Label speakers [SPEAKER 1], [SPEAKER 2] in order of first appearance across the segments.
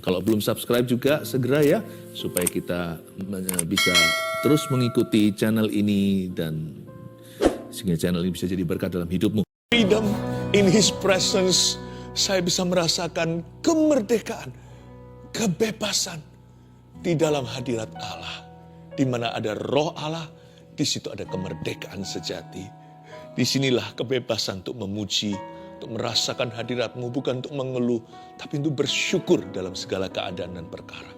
[SPEAKER 1] Kalau belum subscribe juga segera ya, supaya kita bisa terus mengikuti channel ini dan sehingga channel ini bisa jadi berkat dalam hidupmu.
[SPEAKER 2] Freedom in His presence, saya bisa merasakan kemerdekaan, kebebasan di dalam hadirat Allah. Di mana ada roh Allah, di situ ada kemerdekaan sejati. Disinilah kebebasan untuk memuji, untuk merasakan hadirat-Mu, bukan untuk mengeluh, tapi untuk bersyukur dalam segala keadaan dan perkara.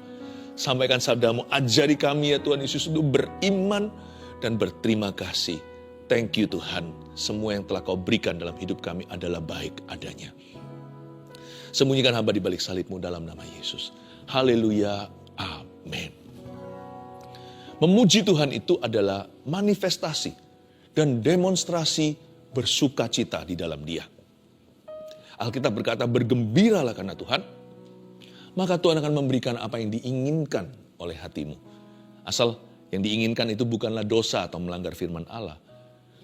[SPEAKER 2] Sampaikan sabda-Mu, ajari kami ya Tuhan Yesus untuk beriman dan berterima kasih. Thank you Tuhan, semua yang telah Kau berikan dalam hidup kami adalah baik adanya. Sembunyikan hamba di balik salib-Mu dalam nama Yesus. Haleluya, amin. Memuji Tuhan itu adalah manifestasi dan demonstrasi bersukacita di dalam Dia. Alkitab berkata, bergembiralah karena Tuhan, maka Tuhan akan memberikan apa yang diinginkan oleh hatimu. Asal yang diinginkan itu bukanlah dosa atau melanggar firman Allah.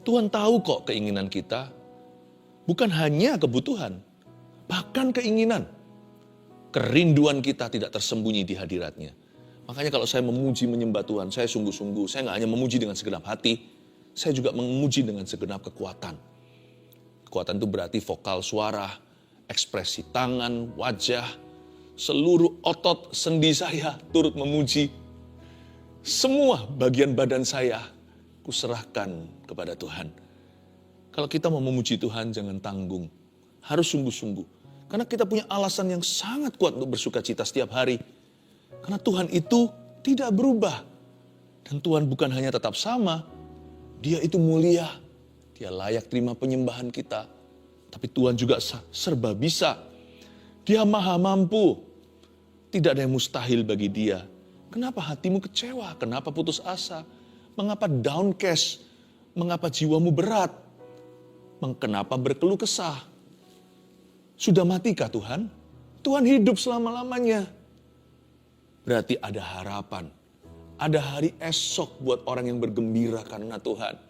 [SPEAKER 2] Tuhan tahu kok keinginan kita, bukan hanya kebutuhan, bahkan keinginan. Kerinduan kita tidak tersembunyi di hadiratnya. Makanya kalau saya memuji menyembah Tuhan, saya sungguh-sungguh, saya nggak hanya memuji dengan segenap hati, saya juga memuji dengan segenap kekuatan. Kekuatan itu berarti vokal suara, ekspresi tangan, wajah, seluruh otot sendi saya turut memuji. Semua bagian badan saya kuserahkan kepada Tuhan. Kalau kita mau memuji Tuhan, jangan tanggung. Harus sungguh-sungguh. Karena kita punya alasan yang sangat kuat untuk bersuka cita setiap hari. Karena Tuhan itu tidak berubah. Dan Tuhan bukan hanya tetap sama, Dia itu mulia. Dia layak terima penyembahan kita. Tapi Tuhan juga serba bisa. Dia maha mampu. Tidak ada yang mustahil bagi Dia. Kenapa hatimu kecewa? Kenapa putus asa? Mengapa downcast? Mengapa jiwamu berat? Kenapa berkeluh kesah? Sudah matikah Tuhan? Tuhan hidup selama-lamanya. Berarti ada harapan. Ada hari esok buat orang yang bergembira karena Tuhan.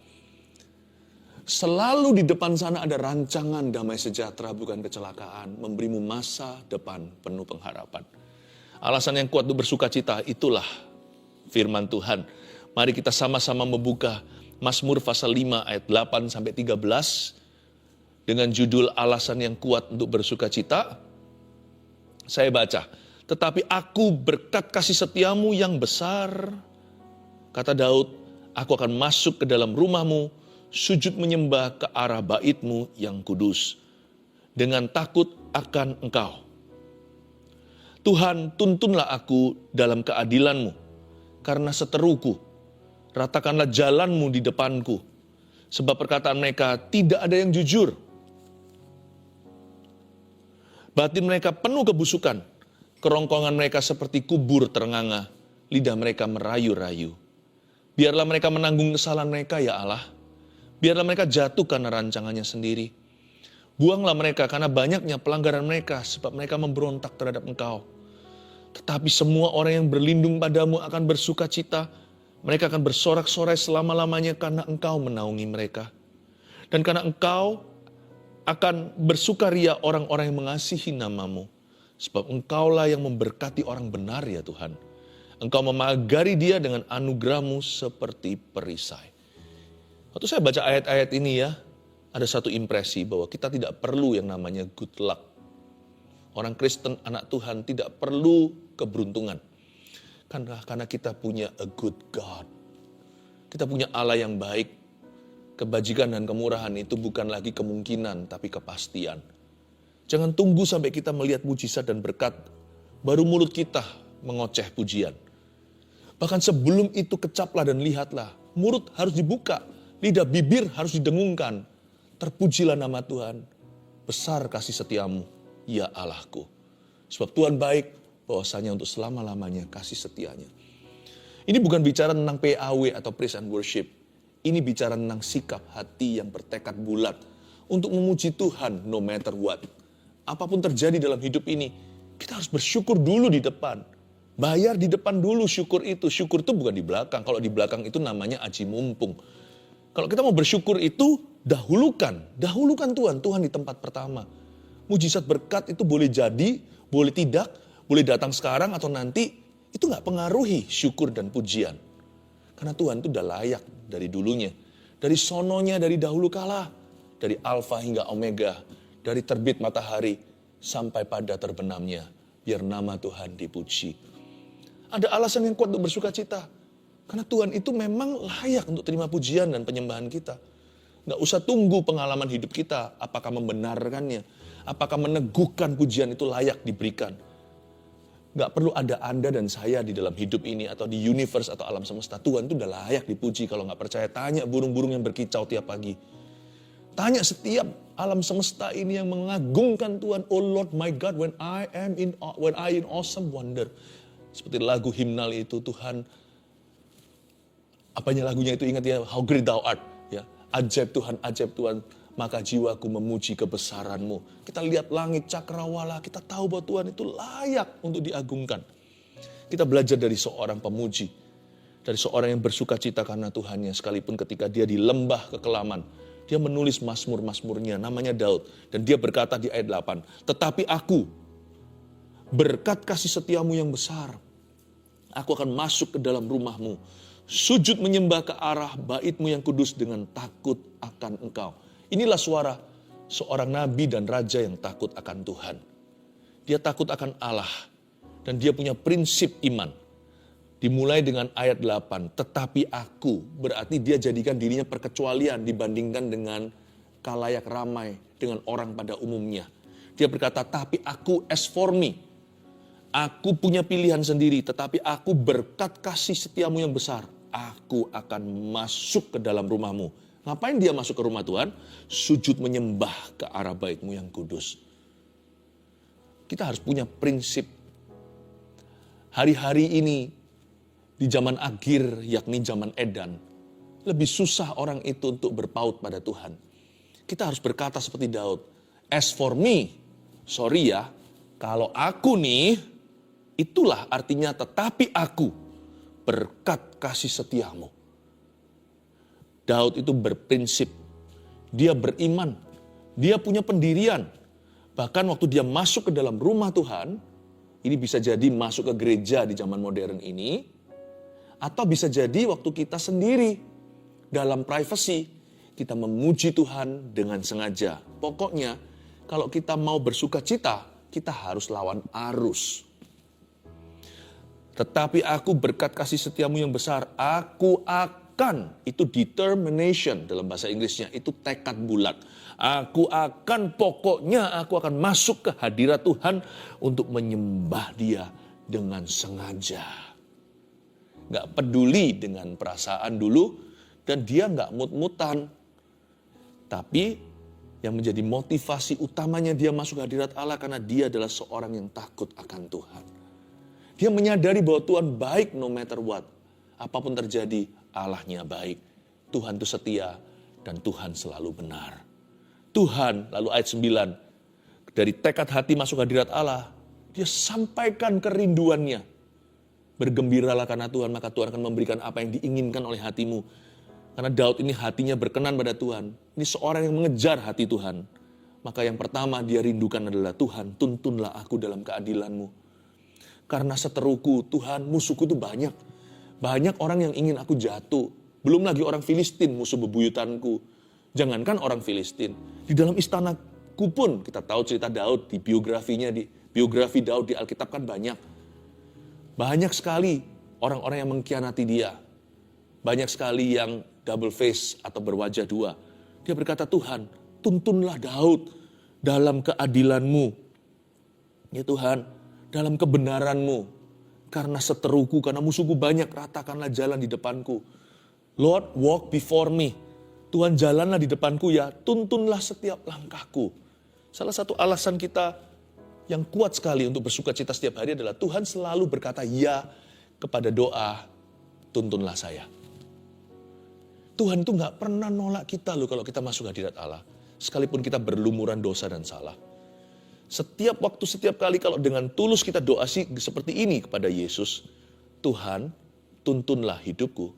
[SPEAKER 2] Selalu di depan sana ada rancangan damai sejahtera bukan kecelakaan. Memberimu masa depan penuh pengharapan. Alasan yang kuat untuk bersuka cita itulah firman Tuhan. Mari kita sama-sama membuka Mazmur pasal 5 ayat 8 sampai 13 dengan judul alasan yang kuat untuk bersuka cita. Saya baca, tetapi aku berkat kasih setiamu yang besar, kata Daud, aku akan masuk ke dalam rumahmu, sujud menyembah ke arah baitmu yang kudus, dengan takut akan Engkau. Tuhan, tuntunlah aku dalam keadilanmu, karena seteruku, ratakanlah jalanmu di depanku, sebab perkataan mereka tidak ada yang jujur. Batin mereka penuh kebusukan, kerongkongan mereka seperti kubur terenganga, lidah mereka merayu-rayu. Biarlah mereka menanggung kesalahan mereka ya Allah, biarlah mereka jatuh karena rancangannya sendiri. Buanglah mereka karena banyaknya pelanggaran mereka, sebab mereka memberontak terhadap Engkau. Tetapi semua orang yang berlindung padamu akan bersuka cita. Mereka akan bersorak-sorai selama-lamanya karena Engkau menaungi mereka. Dan karena Engkau akan bersukaria orang-orang yang mengasihi namamu. Sebab Engkaulah yang memberkati orang benar ya Tuhan. Engkau memagari dia dengan anugerahmu seperti perisai. Waktu saya baca ayat-ayat ini ya, ada satu impresi bahwa kita tidak perlu yang namanya good luck. Orang Kristen, anak Tuhan tidak perlu keberuntungan. Karena kita punya a good God. Kita punya Allah yang baik. Kebajikan dan kemurahan itu bukan lagi kemungkinan, tapi kepastian. Jangan tunggu sampai kita melihat mujizat dan berkat, baru mulut kita mengoceh pujian. Bahkan sebelum itu kecaplah dan lihatlah, mulut harus dibuka, lidah bibir harus didengungkan. Terpujilah nama Tuhan, besar kasih setiamu, ya Allahku. Sebab Tuhan baik, bahwasanya untuk selama-lamanya kasih setianya. Ini bukan bicara tentang PAW atau praise and worship. Ini bicara tentang sikap hati yang bertekad bulat untuk memuji Tuhan no matter what. Apapun terjadi dalam hidup ini, kita harus bersyukur dulu di depan. Bayar di depan dulu syukur itu. Syukur itu bukan di belakang. Kalau di belakang itu namanya aji mumpung. Kalau kita mau bersyukur itu, dahulukan Tuhan. Tuhan di tempat pertama. Mujizat berkat itu boleh jadi, boleh tidak, Boleh datang sekarang atau nanti, itu gak pengaruhi syukur dan pujian. Karena Tuhan itu udah layak dari dulunya. Dari sononya, dari dahulu kala. Dari alfa hingga omega. Dari terbit matahari sampai pada terbenamnya. Biar nama Tuhan dipuji. Ada alasan yang kuat untuk bersuka cita. Karena Tuhan itu memang layak untuk terima pujian dan penyembahan kita. Gak usah tunggu pengalaman hidup kita. Apakah membenarkannya. Apakah meneguhkan pujian itu layak diberikan. Gak perlu ada Anda dan saya di dalam hidup ini atau di universe atau alam semesta. Tuhan itu udah layak dipuji. Kalau gak percaya, tanya burung-burung yang berkicau tiap pagi. Tanya setiap alam semesta ini yang mengagungkan Tuhan. Oh Lord my God, when I in awesome wonder. Seperti lagu himnal itu, Tuhan, apanya lagunya itu ingat ya, how great thou art. Ya, ajaib Tuhan, maka jiwaku memuji kebesaran-Mu. Kita lihat langit cakrawala, kita tahu bahwa Tuhan itu layak untuk diagungkan. Kita belajar dari seorang pemuji, dari seorang yang bersuka cita karena Tuhannya, sekalipun ketika dia di lembah kekelaman, dia menulis mazmur-mazmurnya, namanya Daud. Dan dia berkata di ayat 8, tetapi aku, berkat kasih setiamu yang besar, aku akan masuk ke dalam rumah-Mu, sujud menyembah ke arah bait-Mu yang kudus dengan takut akan Engkau. Inilah suara seorang nabi dan raja yang takut akan Tuhan. Dia takut akan Allah. Dan dia punya prinsip iman. Dimulai dengan ayat 8. Tetapi aku, berarti dia jadikan dirinya perkecualian dibandingkan dengan kalayak ramai, dengan orang pada umumnya. Dia berkata, tapi aku as for me. Aku punya pilihan sendiri, tetapi aku berkat kasih setiamu yang besar. Aku akan masuk ke dalam rumah-Mu. Ngapain dia masuk ke rumah Tuhan? Sujud menyembah ke arah bait-Mu yang kudus. Kita harus punya prinsip. Hari-hari ini, di zaman akhir, yakni zaman Edan, lebih susah orang itu untuk berpaut pada Tuhan. Kita harus berkata seperti Daud, as for me, sorry ya, kalau aku nih, itulah artinya tetapi aku, berkat kasih setiamu. Daud itu berprinsip, dia beriman, dia punya pendirian. Bahkan waktu dia masuk ke dalam rumah Tuhan, ini bisa jadi masuk ke gereja di zaman modern ini, atau bisa jadi waktu kita sendiri dalam privacy, kita memuji Tuhan dengan sengaja. Pokoknya kalau kita mau bersuka cita, kita harus lawan arus. Tetapi aku berkat kasih setiamu yang besar, aku akan, itu determination dalam bahasa Inggrisnya, itu tekad bulat. Aku akan, pokoknya aku akan masuk ke hadirat Tuhan untuk menyembah Dia dengan sengaja. Gak peduli dengan perasaan dulu, dan dia gak mut-mutan. Tapi yang menjadi motivasi utamanya dia masuk hadirat Allah karena dia adalah seorang yang takut akan Tuhan. Dia menyadari bahwa Tuhan baik no matter what. Apapun terjadi, Allahnya baik. Tuhan itu setia dan Tuhan selalu benar. Tuhan, lalu ayat 9, dari tekad hati masuk hadirat Allah, dia sampaikan kerinduannya. Bergembiralah karena Tuhan, maka Tuhan akan memberikan apa yang diinginkan oleh hatimu. Karena Daud ini hatinya berkenan pada Tuhan. Ini seorang yang mengejar hati Tuhan. Maka yang pertama dia rindukan adalah Tuhan, tuntunlah aku dalam keadilan-Mu. Karena seteruku, Tuhan, musuhku itu banyak. Banyak orang yang ingin aku jatuh. Belum lagi orang Filistin, musuh bebuyutanku. Jangankan orang Filistin. Di dalam istanaku pun, kita tahu cerita Daud di biografinya, di biografi Daud di Alkitab kan banyak. Banyak sekali orang-orang yang mengkhianati dia. Banyak sekali yang double face atau berwajah dua. Dia berkata, Tuhan, tuntunlah Daud dalam keadilan-Mu. Ya Tuhan, dalam kebenaran-Mu. Karena seteruku, karena musuhku banyak, ratakanlah jalan di depanku. Lord, walk before me. Tuhan, jalanlah di depanku ya, tuntunlah setiap langkahku. Salah satu alasan kita yang kuat sekali untuk bersuka cita setiap hari adalah Tuhan selalu berkata ya kepada doa, tuntunlah saya. Tuhan itu gak pernah nolak kita loh kalau kita masuk hadirat Allah. Sekalipun kita berlumuran dosa dan salah. Setiap waktu, setiap kali kalau dengan tulus kita doa seperti ini kepada Yesus, Tuhan, tuntunlah hidupku.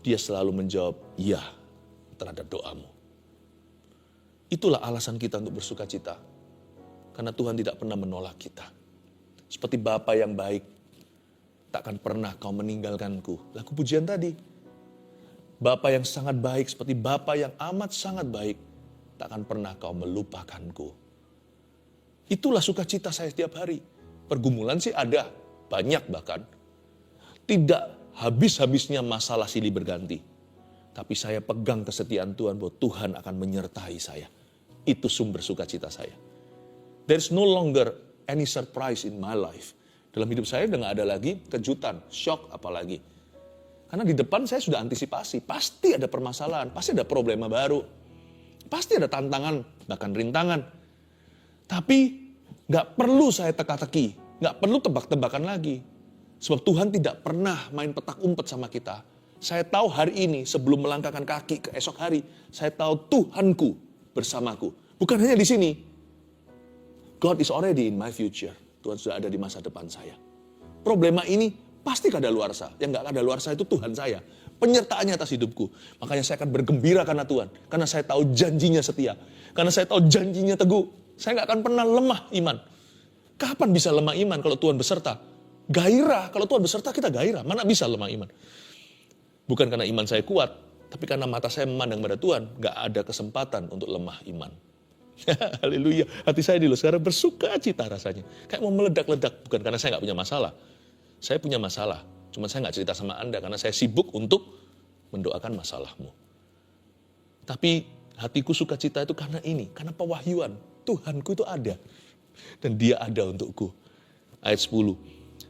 [SPEAKER 2] Dia selalu menjawab, ya terhadap doamu. Itulah alasan kita untuk bersuka cita. Karena Tuhan tidak pernah menolak kita. seperti Bapa yang baik, takkan pernah kau meninggalkanku. Lagu pujian tadi. Bapa yang sangat baik, seperti Bapa yang amat sangat baik, takkan pernah kau melupakanku. Itulah sukacita saya setiap hari. Pergumulan sih ada, banyak bahkan. Tidak habis-habisnya masalah silih berganti. Tapi saya pegang kesetiaan Tuhan bahwa Tuhan akan menyertai saya. Itu sumber sukacita saya. There's no longer any surprise in my life. Dalam hidup saya udah gak ada lagi kejutan, shock apalagi. Karena di depan saya sudah antisipasi. Pasti ada permasalahan, pasti ada problema baru. Pasti ada tantangan, bahkan rintangan. Tapi gak perlu saya teka-teki. Gak perlu tebak-tebakan lagi. Sebab Tuhan tidak pernah main petak umpet sama kita. Saya tahu hari ini sebelum melangkahkan kaki ke esok hari. Saya tahu Tuhanku bersamaku. Bukan hanya di sini. God is already in my future. Tuhan sudah ada di masa depan saya. Problema ini pasti kadaluarsa. Yang gak kadaluarsa itu Tuhan saya. Penyertaannya atas hidupku. Makanya saya akan bergembira karena Tuhan. Karena saya tahu janjinya setia. Karena saya tahu janjinya teguh. Saya gak akan pernah lemah iman. Kapan bisa lemah iman kalau Tuhan beserta? Gairah. Kalau Tuhan beserta kita gairah. Mana bisa lemah iman? Bukan karena iman saya kuat. Tapi karena mata saya memandang pada Tuhan. Gak ada kesempatan untuk lemah iman. Haleluya. Hati saya dulu sekarang bersuka cita rasanya. Kayak mau meledak-ledak. Bukan karena saya gak punya masalah. Saya punya masalah. Cuma saya gak cerita sama Anda. Karena saya sibuk untuk mendoakan masalahmu. Tapi hatiku sukacita itu karena ini. Karena pewahyuan. Tuhanku itu ada. Dan dia ada untukku. Ayat 10.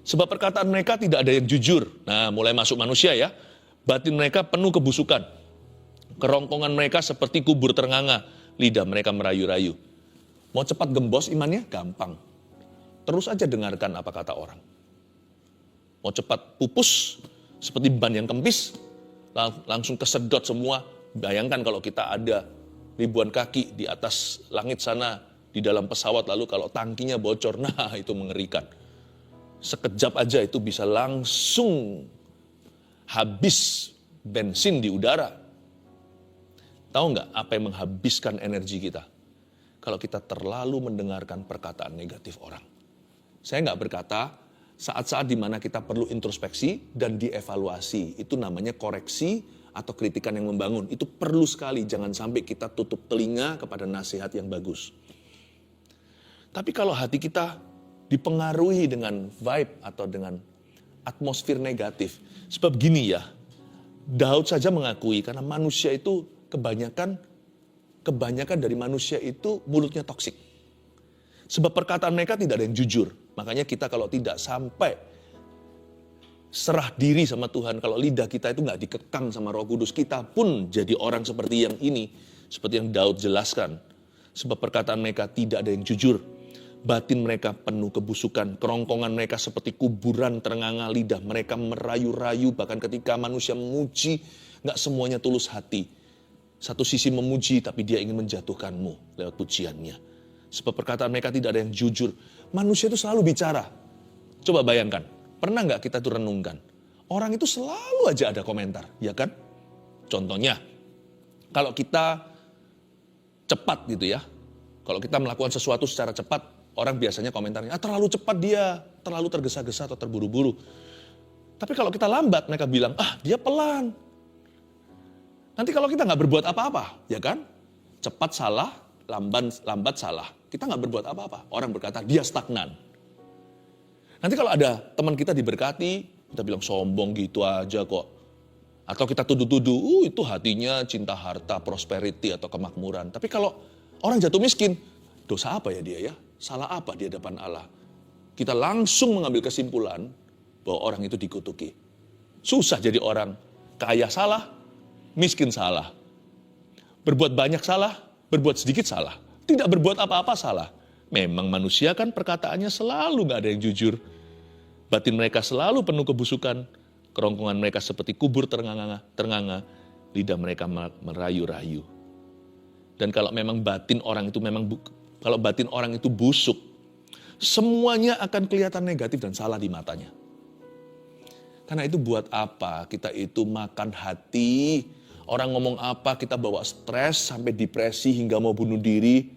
[SPEAKER 2] Sebab perkataan mereka tidak ada yang jujur. Nah, mulai masuk manusia ya. Batin mereka penuh kebusukan. Kerongkongan mereka seperti kubur ternganga. Lidah mereka merayu-rayu. Mau cepat gembos imannya? Gampang. Terus aja dengarkan apa kata orang. Mau cepat pupus seperti ban yang kempis. Langsung kesedot semua. Bayangkan kalau kita ada ribuan kaki di atas langit sana. Di dalam pesawat lalu kalau tangkinya bocor. Nah, itu mengerikan. Sekejap aja itu bisa langsung habis bensin di udara. Tahu nggak apa yang menghabiskan energi kita? Kalau kita terlalu mendengarkan perkataan negatif orang. Saya nggak berkata saat-saat di mana kita perlu introspeksi dan dievaluasi. Itu namanya koreksi atau kritikan yang membangun. Itu perlu sekali, jangan sampai kita tutup telinga kepada nasihat yang bagus. Tapi kalau hati kita dipengaruhi dengan vibe atau dengan atmosfer negatif. Sebab gini ya, Daud saja mengakui karena manusia itu kebanyakan dari manusia itu mulutnya toksik. Sebab perkataan mereka tidak ada yang jujur. Makanya kita kalau tidak sampai serah diri sama Tuhan, kalau lidah kita itu nggak dikekang sama Roh Kudus, kita pun jadi orang seperti yang ini, seperti yang Daud jelaskan. Sebab perkataan mereka tidak ada yang jujur. Batin mereka penuh kebusukan, kerongkongan mereka seperti kuburan ternganga, lidah mereka merayu-rayu, bahkan ketika manusia memuji, gak semuanya tulus hati. Satu sisi memuji, tapi dia ingin menjatuhkanmu lewat pujiannya. Sebab perkataan mereka tidak ada yang jujur. Manusia itu selalu bicara. Coba bayangkan, pernah gak kita tuh renungkan? Orang itu selalu aja ada komentar, ya kan? Contohnya, kalau kita cepat gitu ya, kalau kita melakukan sesuatu secara cepat, orang biasanya komentarnya, terlalu cepat dia, terlalu tergesa-gesa atau terburu-buru. Tapi kalau kita lambat, mereka bilang, dia pelan. Nanti kalau kita nggak berbuat apa-apa, ya kan? Cepat salah, lambat salah. Kita nggak berbuat apa-apa. Orang berkata, dia stagnan. Nanti kalau ada teman kita diberkati, kita bilang sombong gitu aja kok. Atau kita tuduh-tuduh, itu hatinya cinta harta, prosperity atau kemakmuran. Tapi kalau orang jatuh miskin, dosa apa ya dia ya? Salah apa di hadapan Allah? Kita langsung mengambil kesimpulan bahwa orang itu dikutuki. Susah jadi orang kaya salah, miskin salah. Berbuat banyak salah, berbuat sedikit salah. Tidak berbuat apa-apa salah. Memang manusia kan perkataannya selalu gak ada yang jujur. Batin mereka selalu penuh kebusukan. Kerongkongan mereka seperti kubur ternganga. Lidah mereka merayu-rayu. Dan kalau memang batin orang itu kalau batin orang itu busuk, semuanya akan kelihatan negatif dan salah di matanya. Karena itu buat apa kita itu makan hati, orang ngomong apa kita bawa stres sampai depresi hingga mau bunuh diri.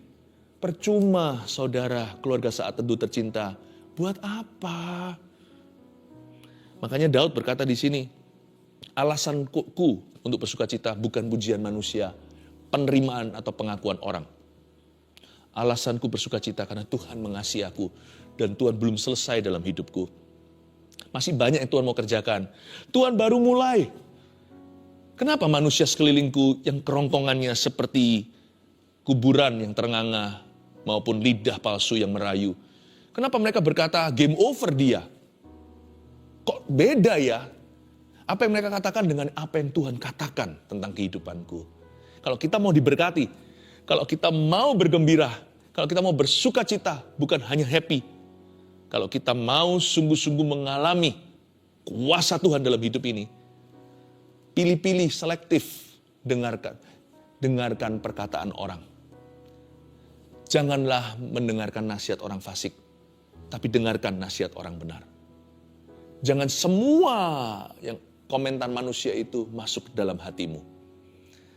[SPEAKER 2] Percuma saudara, keluarga saat teduh tercinta, Buat apa? Makanya Daud berkata di sini, alasanku untuk bersukacita bukan pujian manusia, penerimaan atau pengakuan orang. Alasanku bersukacita karena Tuhan mengasihi aku dan Tuhan belum selesai dalam hidupku. Masih banyak yang Tuhan mau kerjakan. Tuhan baru mulai. Kenapa manusia sekelilingku yang kerongkongannya seperti kuburan yang terenganga maupun lidah palsu yang merayu? Kenapa mereka berkata game over dia? Kok beda ya? Apa yang mereka katakan dengan apa yang Tuhan katakan tentang kehidupanku? Kalau kita mau diberkati, kalau kita mau bergembira, kalau kita mau bersukacita, bukan hanya happy. Kalau kita mau sungguh-sungguh mengalami kuasa Tuhan dalam hidup ini, pilih-pilih, selektif, dengarkan perkataan orang. Janganlah mendengarkan nasihat orang fasik, tapi dengarkan nasihat orang benar. Jangan semua yang komentar manusia itu masuk dalam hatimu.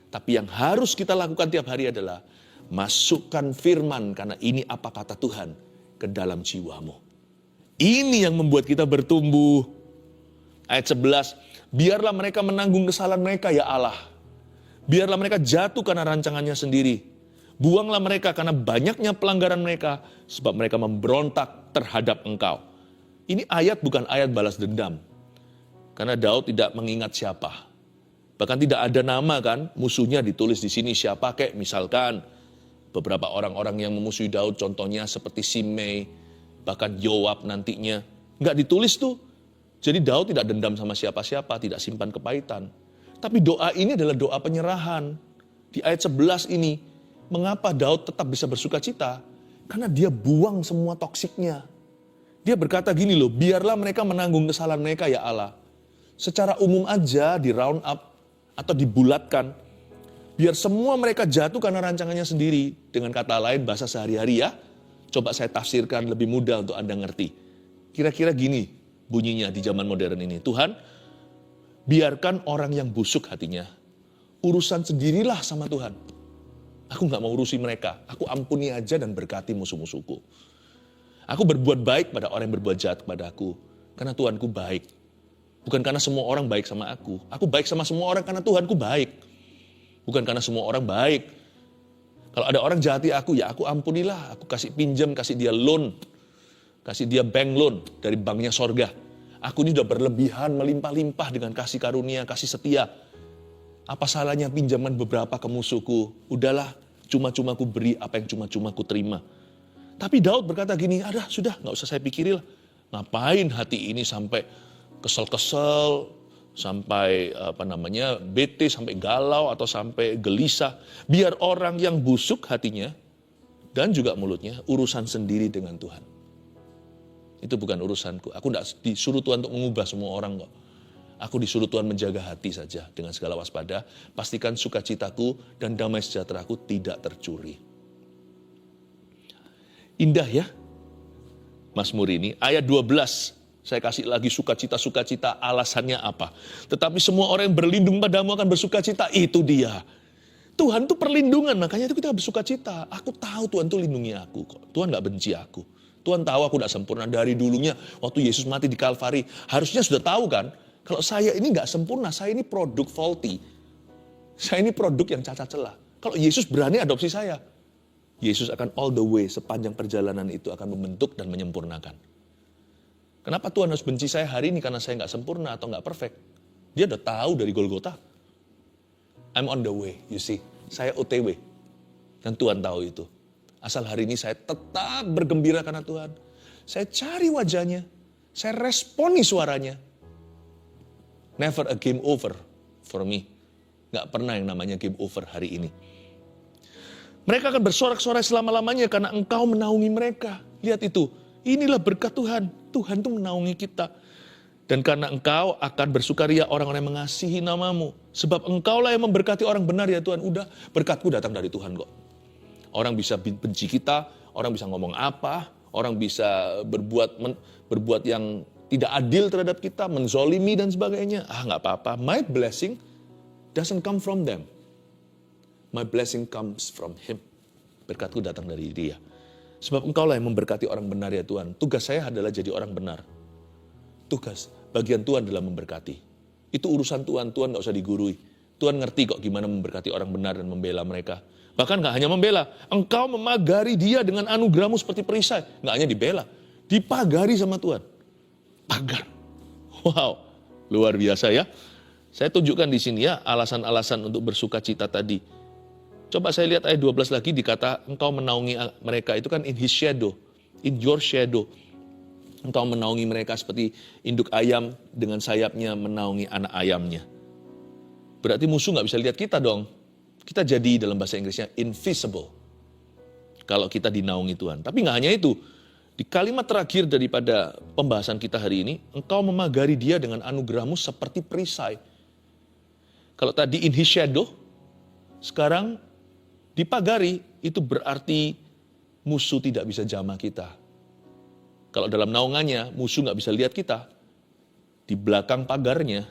[SPEAKER 2] Tapi yang harus kita lakukan tiap hari adalah masukkan firman, karena ini apa kata Tuhan, ke dalam jiwamu. Ini yang membuat kita bertumbuh. Ayat 11, biarlah mereka menanggung kesalahan mereka ya Allah. Biarlah mereka jatuh karena rancangannya sendiri. Buanglah mereka karena banyaknya pelanggaran mereka, sebab mereka memberontak terhadap Engkau. Ini ayat bukan ayat balas dendam. Karena Daud tidak mengingat siapa. Bahkan tidak ada nama kan, musuhnya ditulis di sini siapa kek. Misalkan beberapa orang-orang yang memusuhi Daud, contohnya seperti Simei, bahkan Yoab nantinya. Nggak ditulis tuh. Jadi Daud tidak dendam sama siapa-siapa, tidak simpan kepahitan. Tapi doa ini adalah doa penyerahan. Di ayat 11 ini, mengapa Daud tetap bisa bersukacita? Karena dia buang semua toksiknya. Dia berkata gini loh, biarlah mereka menanggung kesalahan mereka ya Allah. Secara umum aja di round up atau dibulatkan. Biar semua mereka jatuh karena rancangannya sendiri. Dengan kata lain bahasa sehari-hari ya. Coba saya tafsirkan lebih mudah untuk Anda ngerti. Kira-kira gini bunyinya di zaman modern ini. Tuhan, biarkan orang yang busuk hatinya. Urusan sendirilah sama Tuhan. Aku gak mau urusi mereka. Aku ampuni aja dan berkati musuh-musuhku. Aku berbuat baik pada orang yang berbuat jahat kepada aku. Karena Tuhanku baik. Bukan karena semua orang baik sama aku. Aku baik sama semua orang karena Tuhanku baik. Bukan karena semua orang baik. Kalau ada orang jahati aku, ya aku ampunilah. Aku kasih pinjam, kasih dia loan. Kasih dia bank loan dari banknya sorga. Aku ini sudah berlebihan, melimpah-limpah dengan kasih karunia, kasih setia. Apa salahnya pinjaman beberapa ke musuhku? Udahlah, cuma-cuma ku beri apa yang cuma-cuma ku terima. Tapi Daud berkata gini, sudah gak usah saya pikirin lah. Ngapain hati ini sampai kesel-kesel, sampai bete, sampai galau atau sampai gelisah. Biar orang yang busuk hatinya dan juga mulutnya urusan sendiri dengan Tuhan. Itu bukan urusanku. Aku tidak disuruh Tuhan untuk mengubah semua orang kok. Aku disuruh Tuhan menjaga hati saja dengan segala waspada. Pastikan sukacitaku dan damai sejahteraku tidak tercuri. Indah ya Mazmur ini. Ayat 12. Saya kasih lagi sukacita-sukacita, alasannya apa. Tetapi semua orang yang berlindung padamu akan bersukacita. Itu dia. Tuhan itu perlindungan, makanya itu kita bersukacita. Aku tahu Tuhan itu lindungi aku kok. Tuhan gak benci aku. Tuhan tahu aku gak sempurna. Dari dulunya waktu Yesus mati di Kalvari. Harusnya sudah tahu kan. Kalau saya ini gak sempurna, saya ini produk faulty. Saya ini produk yang cacat celah. Kalau Yesus berani adopsi saya. Yesus akan all the way sepanjang perjalanan itu akan membentuk dan menyempurnakan. Kenapa Tuhan harus benci saya hari ini karena saya gak sempurna atau gak perfect? Dia udah tahu dari Golgota. I'm on the way, you see. Saya OTW. Dan Tuhan tahu itu. Asal hari ini saya tetap bergembira karena Tuhan. Saya cari wajahnya. Saya responi suaranya. Never a game over for me. Gak pernah yang namanya game over hari ini. Mereka akan bersorak-sorai selama-lamanya karena Engkau menaungi mereka. Lihat itu. Inilah berkat Tuhan. Tuhan itu menaungi kita. Dan karena Engkau akan bersukaria orang-orang yang mengasihi namamu. Sebab Engkaulah yang memberkati orang benar ya Tuhan. Udah, berkatku datang dari Tuhan kok. Orang bisa benci kita, orang bisa ngomong apa, orang bisa berbuat yang tidak adil terhadap kita, menzolimi dan sebagainya. Gak apa-apa. My blessing doesn't come from them. My blessing comes from Him. Berkatku datang dari Dia. Sebab Engkaulah yang memberkati orang benar ya Tuhan. Tugas saya adalah jadi orang benar. Tugas, bagian Tuhan adalah memberkati. Itu urusan Tuhan, Tuhan gak usah digurui. Tuhan ngerti kok gimana memberkati orang benar dan membela mereka. Bahkan gak hanya membela, Engkau memagari dia dengan anugerah-Mu seperti perisai. Gak hanya dibela, dipagari sama Tuhan. Pagar. Wow, luar biasa ya. Saya tunjukkan di sini ya alasan-alasan untuk bersuka cita tadi. Coba saya lihat ayat 12 lagi, dikata Engkau menaungi mereka, itu kan in his shadow, in your shadow. Engkau menaungi mereka seperti induk ayam dengan sayapnya menaungi anak ayamnya. Berarti musuh gak bisa lihat kita dong. Kita jadi dalam bahasa Inggrisnya invisible. Kalau kita dinaungi Tuhan. Tapi gak hanya itu. Di kalimat terakhir daripada pembahasan kita hari ini, Engkau memagari dia dengan anugerah-Mu seperti perisai. Kalau tadi in his shadow, sekarang dipagari, itu berarti musuh tidak bisa jamah kita. Kalau dalam naungannya, musuh nggak bisa lihat kita. Di belakang pagarnya,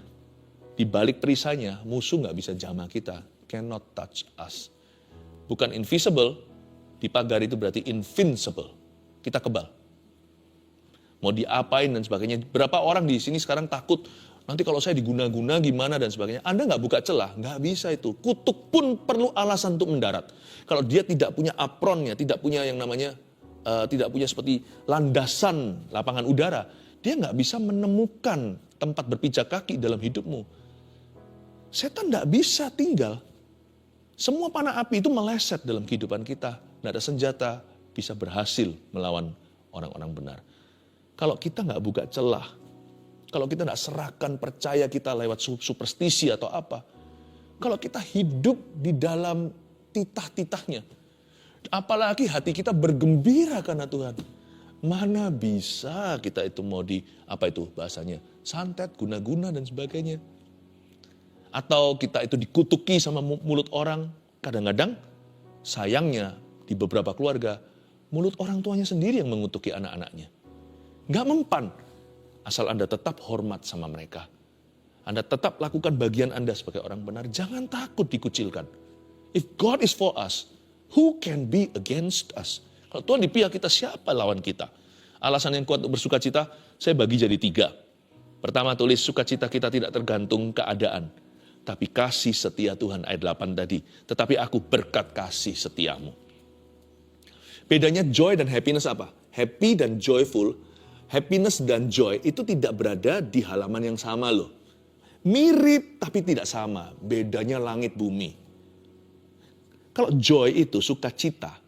[SPEAKER 2] di balik perisainya, musuh nggak bisa jamah kita. Cannot touch us. Bukan invisible, di pagar itu berarti invincible. Kita kebal. Mau diapain dan sebagainya. Berapa orang di sini sekarang takut, nanti kalau saya diguna-guna gimana dan sebagainya. Anda nggak buka celah, nggak bisa itu. Kutuk pun perlu alasan untuk mendarat. Kalau dia tidak punya apronnya, tidak punya yang namanya tidak punya seperti landasan lapangan udara, dia nggak bisa menemukan tempat berpijak kaki dalam hidupmu. Setan nggak bisa tinggal. Semua panah api itu meleset dalam kehidupan kita. Nggak ada senjata bisa berhasil melawan orang-orang benar. Kalau kita nggak buka celah, kalau kita nggak serahkan percaya kita lewat superstisi atau apa, kalau kita hidup di dalam titah-titahnya, apalagi hati kita bergembira karena Tuhan. Mana bisa kita itu mau bahasanya, santet, guna-guna dan sebagainya. Atau kita itu dikutuki sama mulut orang. Kadang-kadang sayangnya di beberapa keluarga, mulut orang tuanya sendiri yang mengutuki anak-anaknya. Nggak mempan, asal Anda tetap hormat sama mereka. Anda tetap lakukan bagian Anda sebagai orang benar. Jangan takut dikucilkan. If God is for us, who can be against us? Kalau Tuhan di pihak kita, siapa lawan kita? Alasan yang kuat untuk bersuka cita, saya bagi jadi 3. Pertama tulis, sukacita kita tidak tergantung keadaan. Tapi kasih setia Tuhan, ayat 8 tadi. Tetapi aku berkat kasih setiamu. Bedanya joy dan happiness apa? Happy dan joyful, happiness dan joy itu tidak berada di halaman yang sama loh. Mirip tapi tidak sama, bedanya langit bumi. Kalau joy itu sukacita,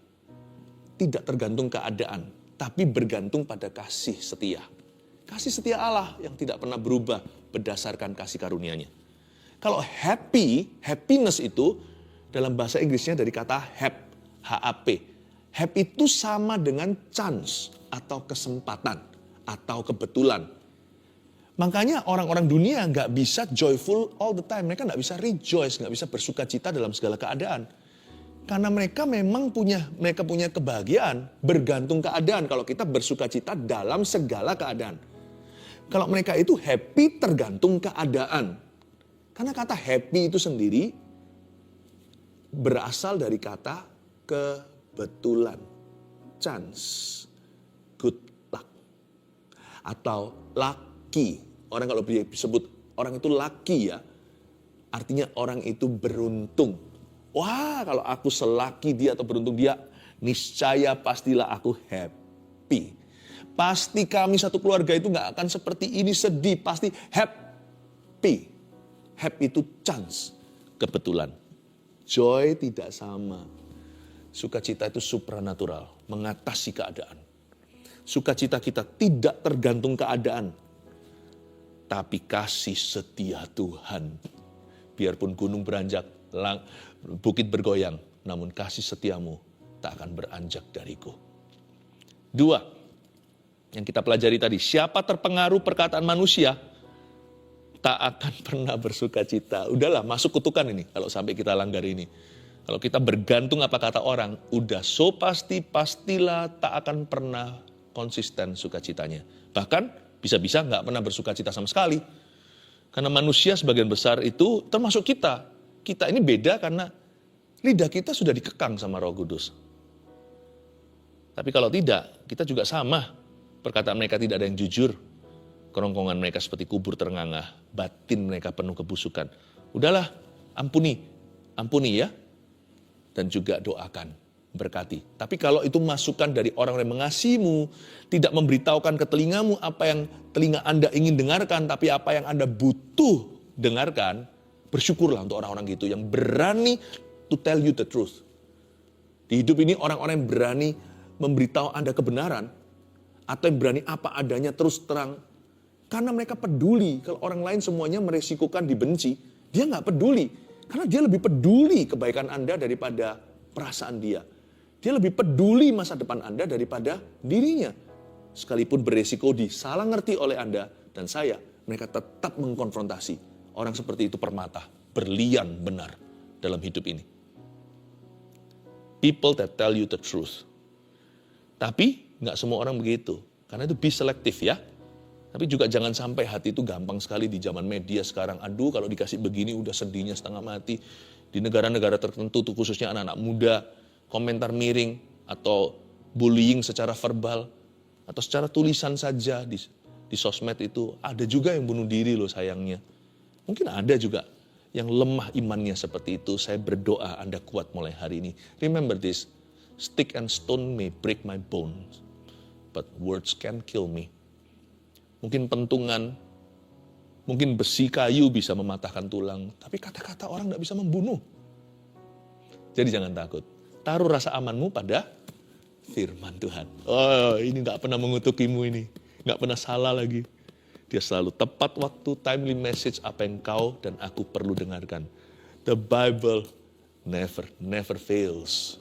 [SPEAKER 2] tidak tergantung keadaan, tapi bergantung pada kasih setia. Kasih setia Allah yang tidak pernah berubah berdasarkan kasih karunia-Nya. Kalau happiness itu dalam bahasa Inggrisnya dari kata HAP. Hap itu sama dengan chance atau kesempatan atau kebetulan. Makanya orang-orang dunia nggak bisa joyful all the time. Mereka nggak bisa rejoice, nggak bisa bersuka cita dalam segala keadaan. Karena mereka memang punya kebahagiaan bergantung keadaan. Kalau kita bersuka cita dalam segala keadaan. Kalau mereka itu happy tergantung keadaan. Karena kata happy itu sendiri berasal dari kata kebetulan. Chance, good luck. Atau lucky. Orang kalau disebut orang itu lucky ya. Artinya orang itu beruntung. Wah, kalau aku selaki dia atau beruntung dia, niscaya pastilah aku happy. Pasti kami satu keluarga itu gak akan seperti ini sedih, pasti happy. Happy itu chance, kebetulan. Joy tidak sama. Sukacita itu supranatural, mengatasi keadaan. Sukacita kita tidak tergantung keadaan, tapi kasih setia Tuhan. Biarpun gunung beranjak, bukit bergoyang, namun kasih setiamu tak akan beranjak dariku. 2, yang kita pelajari tadi, siapa terpengaruh perkataan manusia, tak akan pernah bersuka cita. Udahlah, masuk kutukan ini kalau sampai kita langgar ini. Kalau kita bergantung apa kata orang, udah pastilah tak akan pernah konsisten sukacitanya. Bahkan bisa-bisa nggak pernah bersuka cita sama sekali. Karena manusia sebagian besar itu termasuk kita. Kita ini beda karena lidah kita sudah dikekang sama Roh Kudus. Tapi kalau tidak, kita juga sama. Perkataan mereka tidak ada yang jujur. Kerongkongan mereka seperti kubur terengah-engah. Batin mereka penuh kebusukan. Udahlah, ampuni ya. Dan juga doakan, berkati. Tapi kalau itu masukan dari orang yang mengasihimu, tidak memberitahukan ke telingamu apa yang telinga Anda ingin dengarkan, tapi apa yang Anda butuh dengarkan, bersyukurlah untuk orang-orang gitu yang berani to tell you the truth. Di hidup ini orang-orang yang berani memberitahu Anda kebenaran, atau yang berani apa adanya terus terang, karena mereka peduli. Kalau orang lain semuanya meresikokan dibenci, dia nggak peduli. Karena dia lebih peduli kebaikan Anda daripada perasaan dia. Dia lebih peduli masa depan Anda daripada dirinya. Sekalipun beresiko disalah ngerti oleh Anda dan saya, mereka tetap mengkonfrontasi. Orang seperti itu permata, berlian benar dalam hidup ini. People that tell you the truth. Tapi nggak semua orang begitu. Karena itu be selektif ya. Tapi juga jangan sampai hati itu gampang sekali di zaman media sekarang. Aduh kalau dikasih begini udah sedihnya setengah mati. Di negara-negara tertentu tuh khususnya anak-anak muda. Komentar miring atau bullying secara verbal. Atau secara tulisan saja di sosmed itu. Ada juga yang bunuh diri loh sayangnya. Mungkin ada juga yang lemah imannya seperti itu. Saya berdoa Anda kuat mulai hari ini. Remember this. Stick and stone may break my bones, but words can kill me. Mungkin pentungan, mungkin besi kayu bisa mematahkan tulang, tapi kata-kata orang tidak bisa membunuh. Jadi jangan takut. Taruh rasa amanmu pada firman Tuhan. Oh, ini tidak pernah mengutukimu ini. Tidak pernah salah lagi. Dia selalu tepat waktu, timely message apa yang kau dan aku perlu dengarkan. The Bible never fails.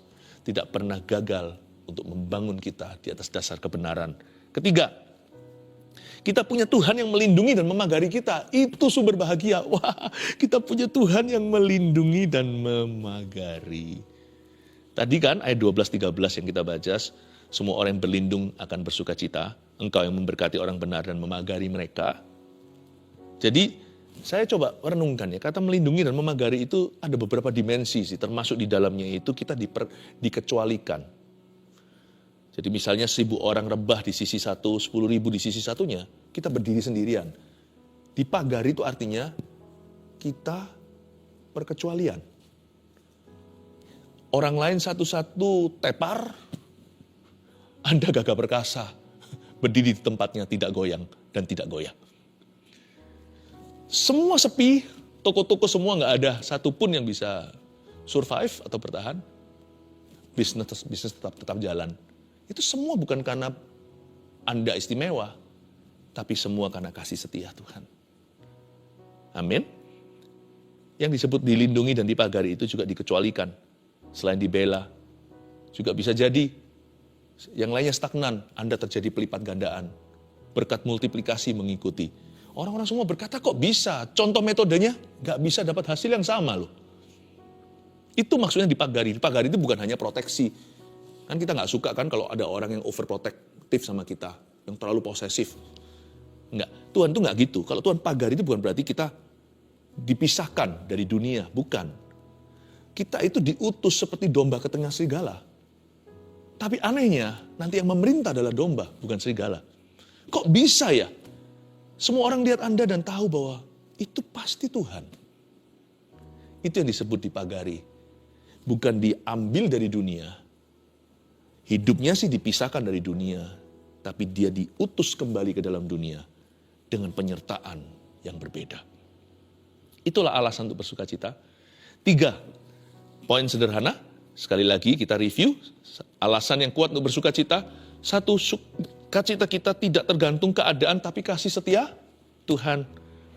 [SPEAKER 2] Tidak pernah gagal untuk membangun kita di atas dasar kebenaran. Ketiga, kita punya Tuhan yang melindungi dan memagari kita. Itu sumber bahagia. Wah, kita punya Tuhan yang melindungi dan memagari. Tadi kan ayat 12-13 yang kita baca, semua orang yang berlindung akan bersuka cita. Engkau yang memberkati orang benar dan memagari mereka. Jadi, saya coba renungkan ya, kata melindungi dan memagari itu ada beberapa dimensi sih, termasuk di dalamnya itu kita dikecualikan. Jadi misalnya 1.000 orang rebah di sisi satu, 10.000 di sisi satunya, kita berdiri sendirian. Dipagari itu artinya kita perkecualian. Orang lain satu-satu tepar, Anda gagah perkasa, berdiri di tempatnya tidak goyang dan tidak goyah. Semua sepi, toko-toko semua nggak ada satupun yang bisa survive atau bertahan. Bisnis tetap jalan. Itu semua bukan karena Anda istimewa, tapi semua karena kasih setia Tuhan. Amin. Yang disebut dilindungi dan dipagari itu juga dikecualikan. Selain dibela, juga bisa jadi yang lainnya stagnan, Anda terjadi pelipat gandaan. Berkat multiplikasi mengikuti. Orang-orang semua berkata kok bisa, contoh metodenya gak bisa dapat hasil yang sama loh. Itu maksudnya dipagari. Dipagari itu bukan hanya proteksi. Kan kita gak suka kan kalau ada orang yang overprotective sama kita, yang terlalu posesif. Enggak, Tuhan tuh gak gitu. Kalau Tuhan pagari itu bukan berarti kita dipisahkan dari dunia, bukan. Kita itu diutus seperti domba ke tengah serigala. Tapi anehnya, nanti yang memerintah adalah domba, bukan serigala. Kok bisa ya? Semua orang lihat Anda dan tahu bahwa itu pasti Tuhan. Itu yang disebut dipagari. Bukan diambil dari dunia. Hidupnya sih dipisahkan dari dunia. Tapi dia diutus kembali ke dalam dunia. Dengan penyertaan yang berbeda. Itulah alasan untuk bersuka cita. 3 poin sederhana. Sekali lagi kita review. Alasan yang kuat untuk bersuka cita. 1, sukacita kita tidak tergantung keadaan tapi kasih setia Tuhan.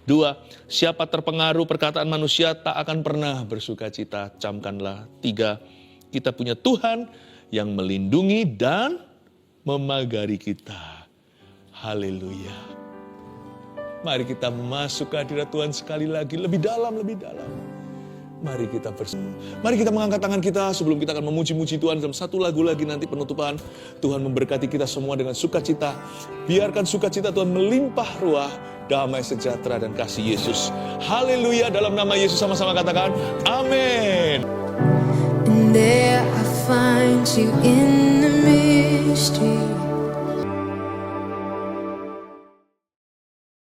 [SPEAKER 2] 2, siapa terpengaruh perkataan manusia tak akan pernah bersuka cita. Camkanlah. 3, kita punya Tuhan yang melindungi dan memagari kita. Haleluya. Mari kita masuk ke hadirat Tuhan sekali lagi. Lebih dalam, lebih dalam. Mari kita Mari kita mengangkat tangan kita sebelum kita akan memuji-muji Tuhan dalam satu lagu lagi nanti penutupan. Tuhan memberkati kita semua dengan sukacita. Biarkan sukacita Tuhan melimpah ruah, damai sejahtera dan kasih Yesus. Haleluya, dalam nama Yesus sama-sama katakan amin.
[SPEAKER 3] And there I find you in